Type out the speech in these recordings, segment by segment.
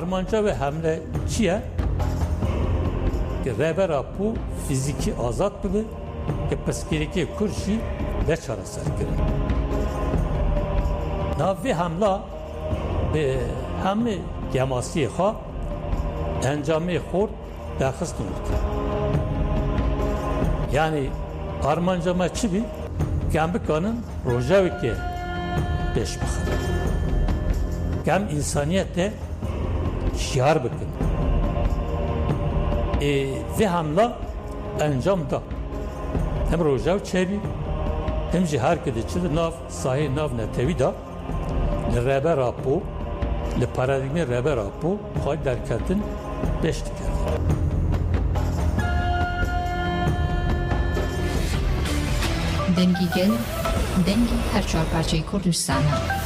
Armanca ve hamle çiye ki rebera bu fiziki azat bıdı ki psikiriki kurşi ve çarasar kirin. Navi hamla به همه گماسی خواه انجامی خورد درخست نمود یعنی armancama çi bi gem bikanın rojavike peş bixin gem insaniyette şiar bikin ve hamla encam da hem rojav çevi hem ji herkede çi nav sahi nav netevi da لربه راپو لپارادگمی ربه راپو خواهی درکتن بشت کرد دنگی گل دنگی هر چهار پرچه کردستانه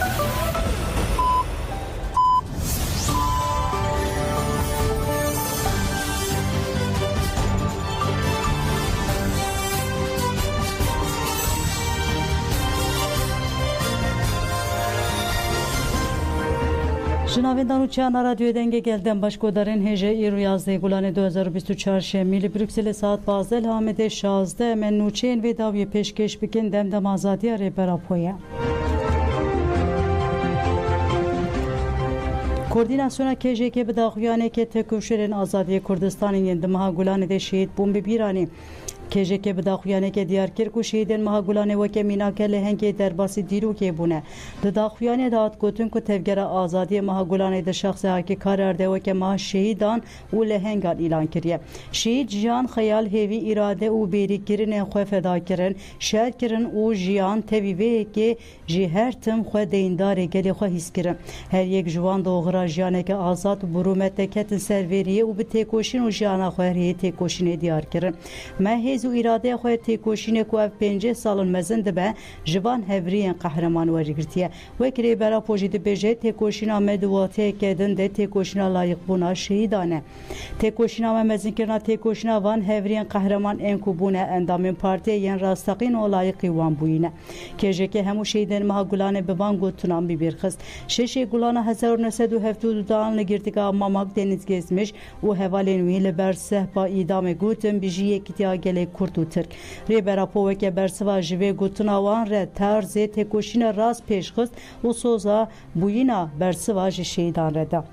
Jinavên Çana Radyoya denge gelden başkodarên hêje îro yazdê Gulanê 2024 şemîlî Brükselê saat 12 Hamedê 16 em nûçeyên vê dawiyê pêşkêş bikin demdem azadiya rêbera Poya. Koordinasyona KJK bi daxuyanekê têkoşerên Azadiyê Kurdistanê yên di meha Gulanê de şehîd bûn bi bîranê. KJK bi daxuyanekê diyar kir ku şehîdên meha Gulanê weke mînake lehengê derbasî dîrokê bûne. Di daxuyanê de hat gotin ku tevgera azadiyê meha Gulanê di şexsê hakî karerde weke meha şehîdan û lehengan îlan kiriye. Şehîd jiyan xeyal hêvî îrade û bêrîkirinên xwe feda kirin, şer kirin û jiyan tevî vê yekê ji her tim xwe deyindarê gelê xwe hîs kirin. Her yek ji wan doxira jiyaneke azad û bi rûmetê ketin ser veriyê û bi têkoşîn û jiyana xwe heriyê têkoşînê diyar kirin. Me hêz û îradeya xwe têkoşînê ku ev 5 salên mezin dibe ji van hevriyên qehreman werîgirtiye. Wek rêbera Po jî dibêje têkoşîna me di wateyekê din de têkoşîna layıqbûna şehîdan e. Têkoşîna me mezinkirina têkoşîna van hevriyên qehreman ên ku bûne endamên partiyê yên rastaqîn û layıqî wan bûyîne. KJK hemû şehîdên meha Gulanê bi van gotinan bibêrxist. Şeşê Gulana 1972 an li girtika Mamak Deniz Gezmiş û hevalên wî li ber sehpa îdamê gotin bi jî yekîtiya gelê Kurd û Tirk. Rêbera Po weke bersiva ji vê gotina wan re tarzê têkoşîna rast pêşxist û soza bûyîna bersiva ji şehîdan re da.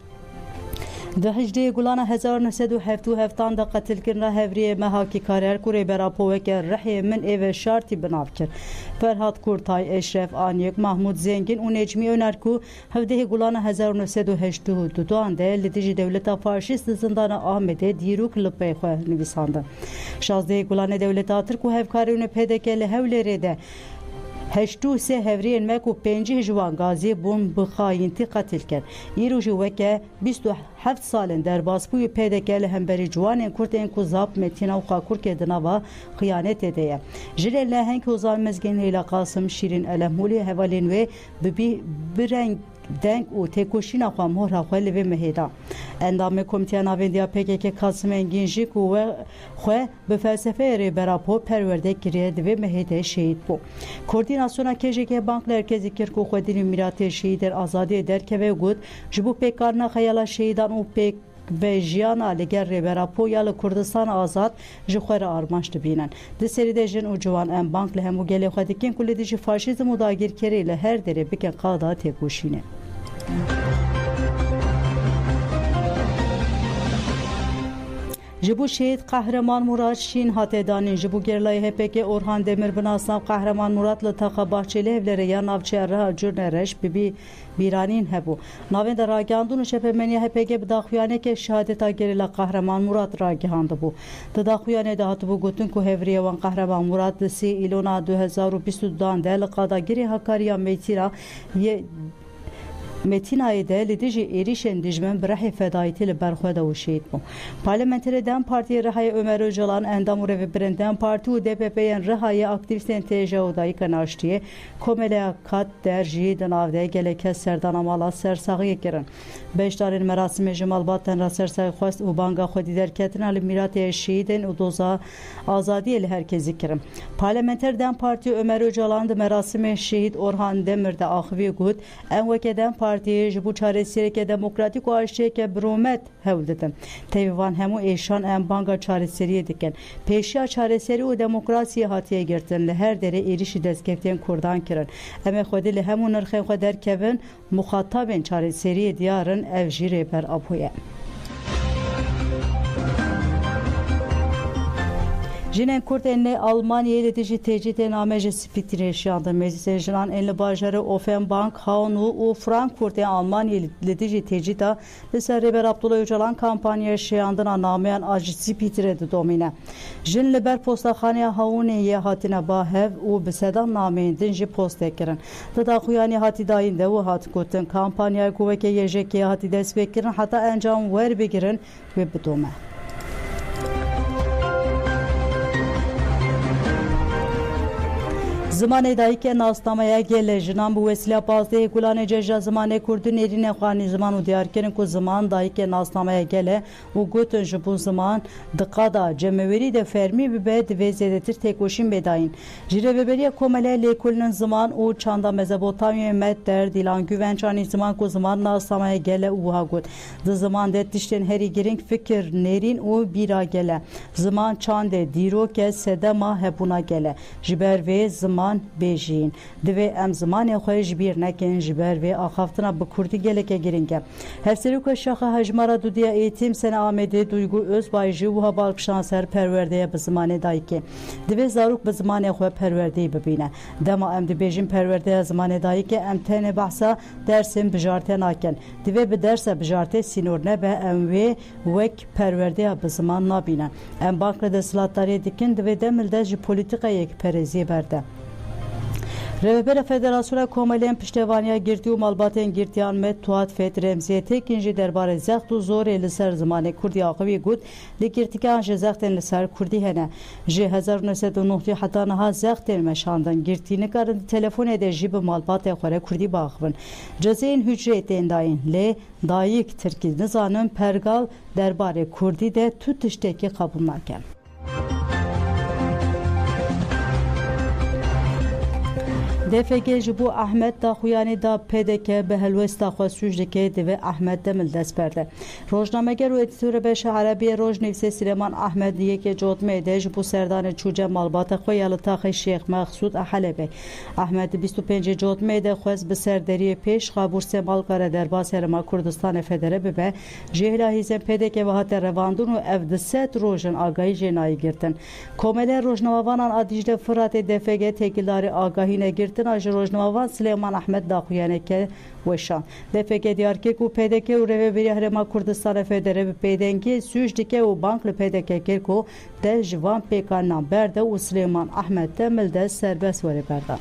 Di hicdê Gulana 1977 de qetilkirina hevriyê mehakî karer ku rêbera Po weke rihê min êve şartî binav kir. Ferhat Kurtay, Eşref Anyek, Mahmud Zengin û Necmî Öner ku hevdehê Gulana 1982 an de li dijî dewleta faşîst li zindana Amedê dîrok li pê xwe nivîsandin. Şazdehê Gulanê dewleta Tirk û hevkarî PDK li Hewlêrê de 83 hevriyên me ku 5 ji wan gazî bûn bi xayîntî qetil kirin. Îro jî weke 27 salên derbasbûyî PDK li hemberî ciwanên Kurd ên ku zap Metina û Xakurkê di nava xiyanetê de ye. Ji lê leheng Hozar Mezgên Leyla Qasım, Şîrin Elemhûlî hevalên wê bi reng deng û têkoşîna xwe mora xwe li vê mehêda. Endamê Komîteya Navendiya PKK Kasım Engin jî ku xwe bi felsefeyê rêbera Po perwerde kiriye di vê mehêdê şehîd bû. Koordinasyona KJK Bank Merkezî kir ku xwedînên mîratê şehîdên azadiyê derkeve got ji bo pêkkarina xeyala şehîdan û pêk ve jiyana li ger rêbera Po ya li Kurdistan azad ji xwe re armanc dibînin. Di serî de jin û ciwan em bank li hemû gelê xwe dikin ku li dijî faşîzm û dagîrkerî li her derê bikin qada têkoşînê. Ji bo şehîd Qehreman Murat Şîn hate danîn ji bo gerlayê HPK Orhan Demir binasnav Qehreman Murat li taxa Bahçeli Evlerê ya navçeya Reha Curne Reş bi bîranîn hebû. Navên de ragihand û şepemeniya HPK bi daxuyanekê şehadeta gerê li Qehreman Murat ragihandibû. Di daxuyanê de hatibû gotin ku hevriyê wan Qehreman Murat di 3 îlona 2022 de li qadagirê Hakkariya Metinayê de li dijî êrişên dijmin bi rehê fedayîtî li ber xwe de û şehîd bûn. Parlamenterê Dem Partiyê Rihayê Ömer Öcalan endam û revibirên Dem Partî û DPP yên Rihayê aktivîstên têje û dayîka naştiyê komeleya kat der jî di nav de gelek kes serdana mala sersaxiyê kirin. Beşdarên merasimê ji malbat tenra sersaxî xwest û banga xwedî derketina li mîratê şehîdên û doza azadiyê li herkesî kirin. Parlamenter Dem Partî Ömer Öcalan di merasimê şehîd Orhan Demir de axivî got em weke Dem Partî partiye ji bo çaresereke demokratîk û aşiyeke biromet hewl didin. Tevî van hemû êşan em banga çareseriyê dikin. Pêşiya çareserî û demokrasiyê hatiye girtin li her derê êrişî destkeftiyên Kurdan kirin. Em ê xwedî li hemû nirxên xwe derkevin, muxatabên çareseriyê diyarin ev jî rêber abûye. Jinên Kurd ên li Almanyayê li dijî tecîdên amêja spîtîrê şiyandin. Meclîsên jinan ên li bajarê Offenbach, Hanû û Frankfurt ên Almanyayê li dijî tecîda li ser Rêber Abdullah Öcalan kampanyaya şiyandina nameyan a ji spîtîrê didomîne. Jin li ber postaxaneya Haûnê yê hatine bahev û bi sedan nameyên din jî postê kirin. Di daxuyanî hatî dayîn de û hat gotin kampanyaya ku weke yêjekê hatî dest pê kirin heta encam werbigirin wê bidome. Zimanê dayîkê nasnamaya gele jinan bi wesîla pazdehê gulanê ceja zimanê Kurdî nêrînê xwanî ziman û diyarkirin ku ziman dayîkê nasnamaya gele û gotin ji bo ziman di qada cemewerî de fermî bibe divê zêdetir têkoşîn bêdayîn. Ji rêveberiya Komeleyê lêkolînên ziman û çanda Mezopotamyayê met der dîlan güvençanî ziman ku ziman nasnamaya gele û wiha got. Di ziman de tiştên herî giring fikir, nêrîn û bîra gele. Ziman çandê dîroke sedema hebûna gele. Ji ber vê ziman bêjîn. Divê em zimanê xwe ji bîr nekin ji ber vê axaftina bi Kurdî geleke giring e. Hevserûka Şaxa Hejmara Dudiya Eğitim Sene Amedê Duygu Özbay jî wiha balkişan ser perwerdeya bi zimanê dayîkê. Divê zarok bi zimanê xwe perwerdeyî bibîne. Dema em dibêjin perwerdeya zimanê dayîkê em tenê behsa dersên bijarte nakin. Divê bi dersa bijarte sînor nebe em wê wek perwerdeya bi ziman nabînin. Em bank li desthilatdariyê dikin divê demil de ji polîtîkayek perêziyê berde. Rêvebera Federasyona Komeleyên Piştevaniya Girtî û Malbatên Girtiyan me Tuat Fet Remziye têkîn jî derbarê zext û zorê li ser zimanê Kurdî axivî got lê girtîkan ji zextên li ser Kurdî hene. Ji 1909 heta niha zextên meşandin. Girtî nikarin telefonê de jî bi malbatê xwe re Kurdî biaxivin. Cezayên hücrê tên dayîn lê dayîk Tirkî nizanin pergal derbarê Kurdî de tu tiştekî qebûl nakin. DFG ji bo Ahmed Daxuyanî da PDK bi helwesta xwe sûc dike divê Ahmed Demil dest berde. Rojnameger û edîtûra Beşa Erebiyê Rojnivîsê Süleyman Ahmed yekê cotmeyê de ji bo serdanê çûce malbata xwe ya li taxê Şêx Mexsûd a Helebê. Ahmed 25 cotmeyê de xwest bi serderiyê pêş xabûrsê malkare derbas Herêma Kurdistanê federe bibe jêhila hîzên PDK ve hate revandin û ev di sed rojin agahî jê nayê girtin. Komeleyên rojnavanan a Dicle Fıratê DFG têkildarî agahî negirtin ji rojnavavan Süleyman Ahmed Daxuyaneke weşan. DFG Diyarkir û PDK û Rêveberiya Herêma Kurdistanê federe bi pêdengî sûc dike û bank li PDK kir ku de ji van pêkaninan berde û Süleyman Ahmed Demil de serbest werê berda.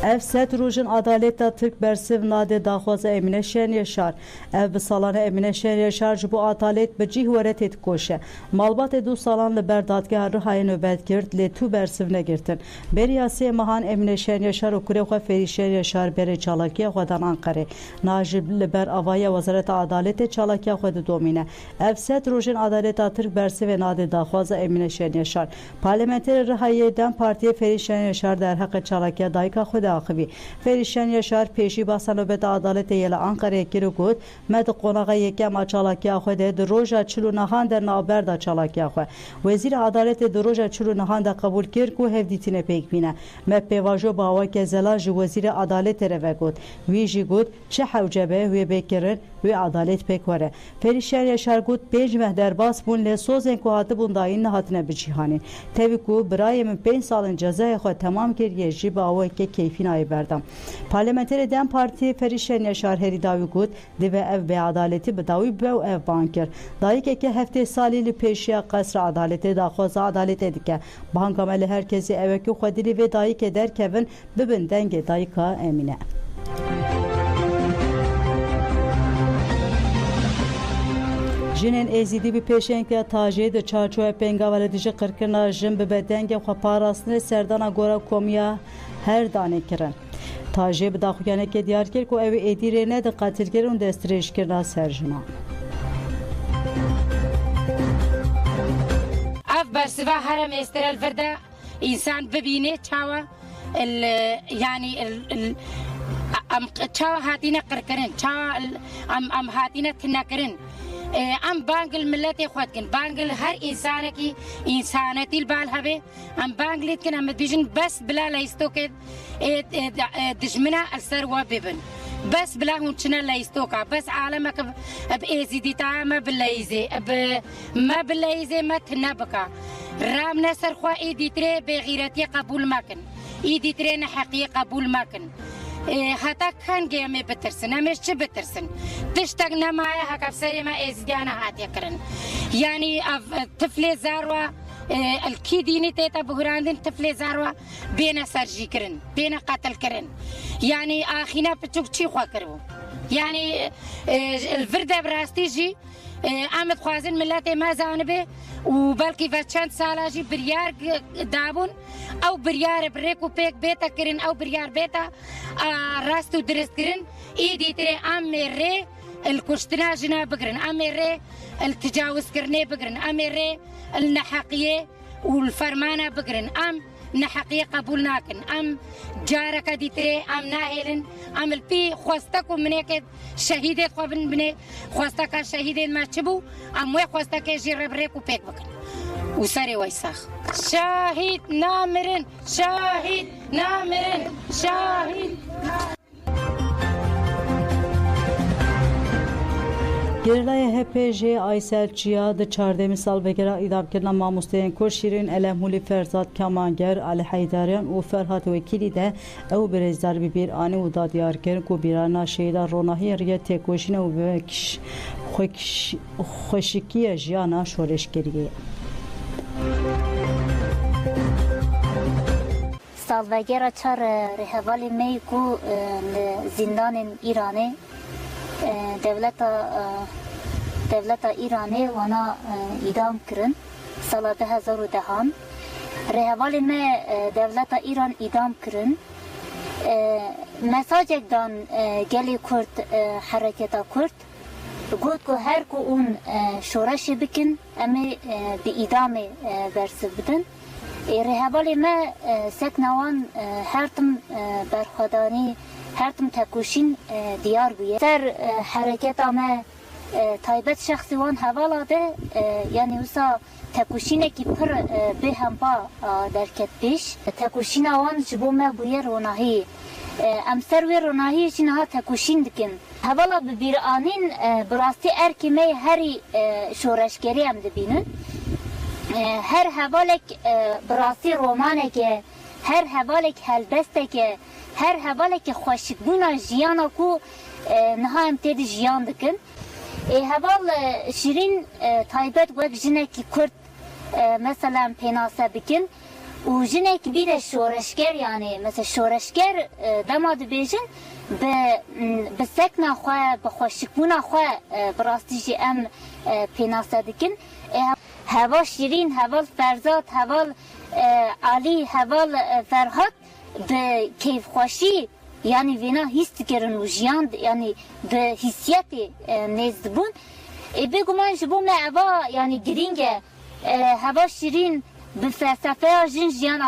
Ev sed rojin adaleta Türk bersiv nade daxwaza Emine Şen Yaşar. Ev bi salana Emine Şen Yaşar ji bo adalet bi cih were tê dikoşe. Malbatê du salan li ber dadgeha Rihayê nöbet girt lê tu bersiv negirtin. Beriya sê mehan Emine Şen Yaşar û kurê xwe Ferî Şen Yaşar berê çalakiya xwe dan Ankarê. Na ji li ber avaya Wezareta Adaletê çalakiya xwe didomîne. Ev sed rojin adaleta Türk bersivê nade daxwaza Emine Şen Yaşar. Parlamenterê Rihayê Dem Partiye Ferî Şen Yaşar derheqê çalakiya dayika xwe axivî. Ferî Şen Yaşar pêşî basa nöbeta adaletê yê li Ankareyê kir û got me di qonaxa yekem a çalakiya xwe de di roja çil û nihan de naberda çalakiya xwe. Wezîra Adaletê di roja çil û nihan de qebûl kir ku hevdîtînê pêk bîne. Me pêvajo baweke zelal ji Wezîrê Adaletê re vegot. Wî jî got çi hewcebe wê bêkirin wê adalet pêk were. Ferî Şen Yaşar got pênc meh derbas bûn lê sozên ku hatibûn dayîn nehatine bicîhanîn. Tevî ku birayê min 5 salên cezayê xwe temam kiriye jî baweke keyfîn berdam. Parlamenterê Dem Partiye Ferî Şen Yaşar herî dawî got divê ev beadaletî bi dawî be û ev bankir. Dayîkeke heftê salî li pêşiya qesra adaletê daxwaza adaletê dike. Banka me li herkesî evekî xwe dilî vê dayîkê derkevin bibin dengê dayîka Emîne. Jinên êzîdî bi pêşengeya tajê di çarçoya pengava li dijî qirkirina jin bibe dengê xwe parastinê serdana gora komiya her danê kirin. Tajê bi daxuyanekê diyar kir ku ew ê êdîrê ne di qatilkirin û destdirêjkirina ser jinan. Ev bersiva herem êsterel vir de însan bibîne çawa يعني ام چا هاتینا قرکرن چا ام هاتینا تنکرن ام بانگل ملت خود کن بانگل هر انسان کی انسانیتی البال هبه ام بانگلیت کن ام دیجن بس بلا لیستو که دشمنا السر و ببن بس بلا هونچنا لیستوکا بس عالمك بإيزي تا ما بلايزي ما بلايزي ما تنبكا رام نصر خوا إيدي تري بغيرتي قبول ماكن إيدي تري نحقي قبول ماكن حتی کن گیمی بترسن همیش چه بترسن تشتاق نمایه هک افسری ما ازدیانا هاتیه کرن یعنی طفل زاروا الکی دینی تیتا بهراندن طفل زاروا بین سرجی کرن بین قتل کرن یعنی آخینا بچوک چی خواه کرو یعنی الورده براستی جی آمد خوازن ملت ما زانبه و بلکه و چند ساله جی بریار دابون او بریار بریکو پیک بیتا کرن او بریار بیتا راستو درست کرن ایدی تری امره الکشتنا جنا بگرن امره التجاوز کرنه بگرن امره النحقیه والفرمانه بگرن ام نحقیه قبول ناکن ام جارك دي تري ام ناهلن ام البي خوستك منك شهيدة خوابن بني خوستك شهيدة ما تشبو ام وي خوستك جرب ريكو بيك بكن وساري ويساخ شاهد نامرن شاهد نامرن شاهد Gerilaya HPJ Aysel Çiya da çardemi salvegera idamkirna mamusteyen koşirin Elemhuli Ferzat Kamanger Ali Haydarian u Ferhat Vekili de ev berezdar bir ani u da diyarker ku birana şeyda ronahi riye tekoşine u bekiş xoşikiye jiyana şoreşkeriye salvegera çar rehevali mey ku zindanın İran'ı devleta İran'ı wana idam kirin sala 2010 rehevali me devleta İran idam kirin mesajekdan geli Kürt hareketa Kürt got ku her ku un şoreşi bikin emi bi idame versi bidin rehevali me seknawan her tim berxadani her tim tekuşin diyar buye ser hareketa me taybet şahsi wan havalade yani usa tekuşine ki pır be hampa derket beş tekuşina wan jibo me buye ronahi em ser ve ronahi için ha tekuşin dikin havala bir anin burası erkime heri şoreşgeri em dibinin her havalek burası romaneke her havalek helbesteke her havalek xoşbuna jiyana ku niha em tedi jiyan dikin haval şirin taybet vek jineki Kürt mesela penasa bikin u jinek bir de şoreşger yani mesela şoreşger damadı bejin be sekna xwe be xoşbuna xwe brastici em penasa dikin hava şirin haval ferzat haval Ali haval Ferhat به کیف خوشی یعنی وینا هیست کرن و جیان یعنی به حسیتی نزد بون بگو من جبو معوا یعنی گرینگه هوا شیرین به فلسفه جن جیان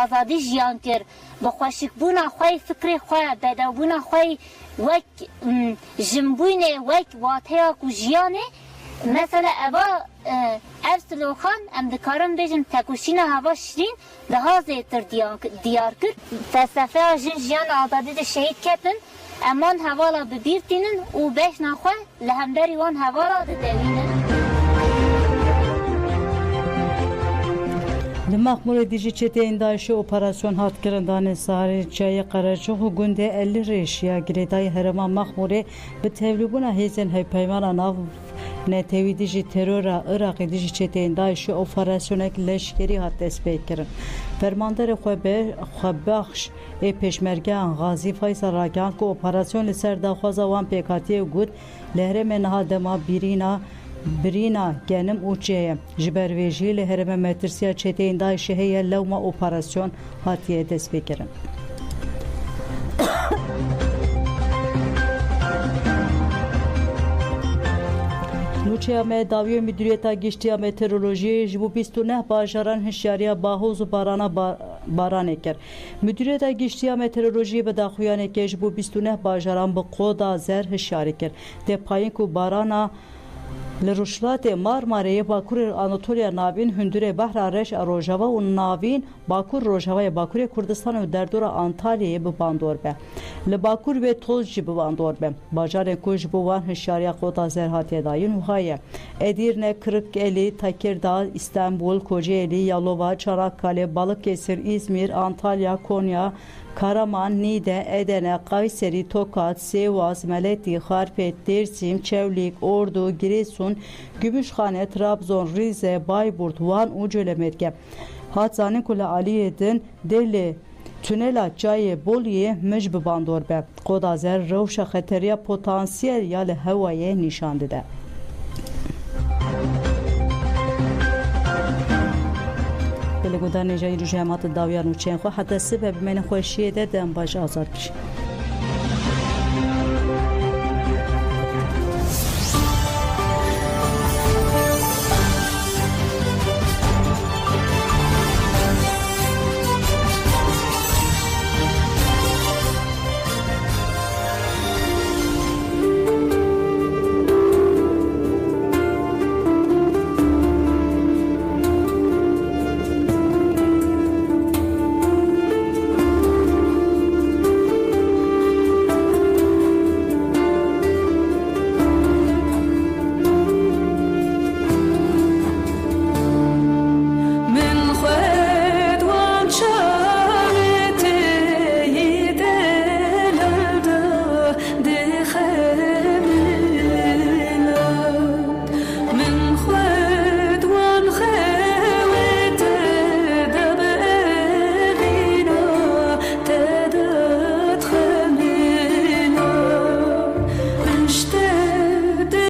آزادی جیان کر به خوشک بونا خوی فکر خوی بدا بونا خوی وک جنبوینه وک واته کو جیانه مثلا ابا افسلو خان ام دکارم بیجم تکوشین هوا شیرین daha zeytir diyar kır. Felsefe ajin jiyan azadi de şehit ketin. Eman havala bibirtinin u beş naxwe lehemderi wan havala de devinin. Li Maxmurê dijî çeteyên Daişê operasyon hatkirin danê Saharê Çayê Qereçox û gundê 50 rêşiya girêdayê herêma Maxmurê bi tevlîbûna hêzên hevpeymana nav netewî dijî terora Iraqê dijî çeteyên Daişê operasyoneke leşkerî hat destpêkirin. Fermanderê xwebaxş ê pêşmergeyan Xazî Faysal ragihand ku operasyon li ser daxwaza wan pêkhatiye got li herêmê niha dema birîna genim û çêye ji ber vê jî li herêma metirsiya çeteyên Daişê heye lewma operasyon hatiye destpêkirin. Nûçeya me dawiya Müdüriyeta Giştiya Meteorolojiyê ji bo 29 bajaran hişyariya bahoz û barana baranê kir. Müdüriyeta Giştiya Meteorolojiyê bi daxuyanekê ji bo 29 bajaran bi qoda zer hişyarî kir. Tê payîn ku barana li Rûşlatê Marmareyê Bakurê Anatolya navîn hundirê behra reş a Rojava û navîn Bakur Rojavayê Bakurê Kurdistan û derdora Antalyayê bi bandor be. Li Bakur vê toz jî bi bandor be. Bajarên ku ji bo wan hişyariya qoda zer hatiye dayîn wiha ye. Edirne, Kırıkkale, Tekirdağ, İstanbul, Kocaeli, Yalova, Çanakkale, Balıkesir, İzmir, Antalya, Konya, Karaman, Niğde, Edene, Kayseri, Tokat, Sivas, Meleti, Harpet, Dersim, Çevlik, Ordu, Giresun, Gümüşhane, Trabzon, Rize, Bayburt, Van û Cölemetke. Hatzanin ku li Aliyê Dêlê Tünela Çayê Boliyê mij bi bandor be. Qoda zer rewşa xeteriya potansiyel ya li hewayê nîşan dide. Li godanê jayî rûjê hemat dawiyan û çên xwe heta sibê bi menê xweşiyê de dem baş azad kişi.